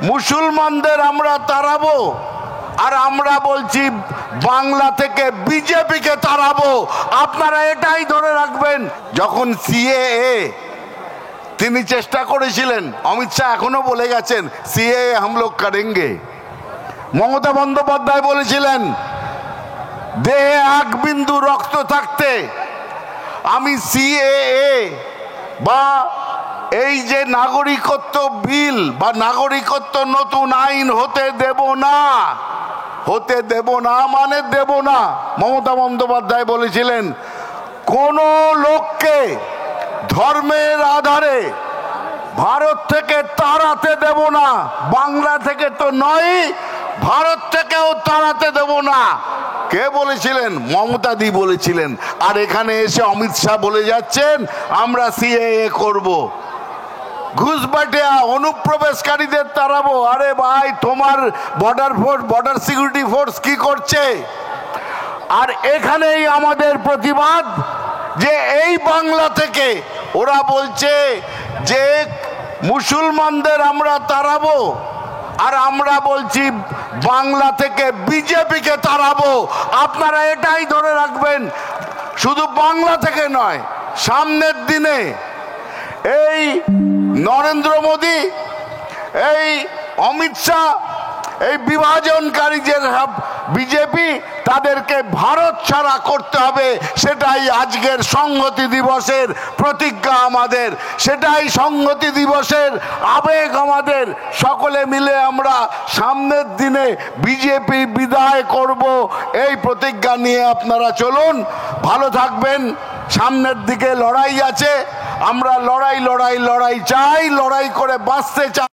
মুসলমানদের আমরা তাড়াবো, আর আমরা বলছি বাংলা থেকে বিজেপিকে তাড়াবো। আপনারা এটাই ধরে রাখবেন। যখন সিএএ তিনি চেষ্টা করেছিলেন, অমিত শাহ এখনো বলে গেছেন সিএএ হাম লোগ করেঙ্গে। মমতা বন্দ্যোপাধ্যায় বলেছিলেন দেহে এক বিন্দু রক্ত থাকতে আমি সিএএ বা এই যে নাগরিকত্ব বিল বা নাগরিকত্ব নতুন আইন হতে দেব না। হতে দেব না মানে দেব না। মমতা বন্দ্যোপাধ্যায় বলেছিলেন কোন লোককে ধর্মের আধারে ভারত থেকে তাড়াতে দেব না। বাংলা থেকে তো নয়, ভারত থেকেও তাড়াতে দেব না। কে বলেছিলেন? মমতা দি বলেছিলেন। আর এখানে এসে অমিত শাহ বলে যাচ্ছেন আমরা সিএএ করব, ঘুষবাটিয়া অনুপ্রবেশকারীদের তাড়াবো। আরে ভাই, তোমার border force, border security force কি করছে? আর এখানেই আমাদের প্রতিবাদ যে এই বাংলা থেকে ওরা বলছে যে মুসলমানদের আমরা তাড়াবো, আর আমরা বলছি বাংলা থেকে বিজেপিকে তাড়াবো। আপনারা এটাই ধরে রাখবেন, শুধু বাংলা থেকে নয়, সামনের দিনে এই নরেন্দ্র মোদী, এই অমিত শাহ, এই বিভাজনকারী যে বিজেপি, তাদেরকে ভারত ছাড়া করতে হবে। সেটাই আজকের সংহতি দিবসের প্রতিজ্ঞা আমাদের, সেটাই সংহতি দিবসের আবেগ আমাদের। সকলে মিলে আমরা সামনের দিনে বিজেপি বিদায় করব, এই প্রতিজ্ঞা নিয়ে আপনারা চলুন। ভালো থাকবেন। সামনের দিকে লড়াই আছে, আমরা লড়াই চাই, লড়াই করে বাঁচতে চাই।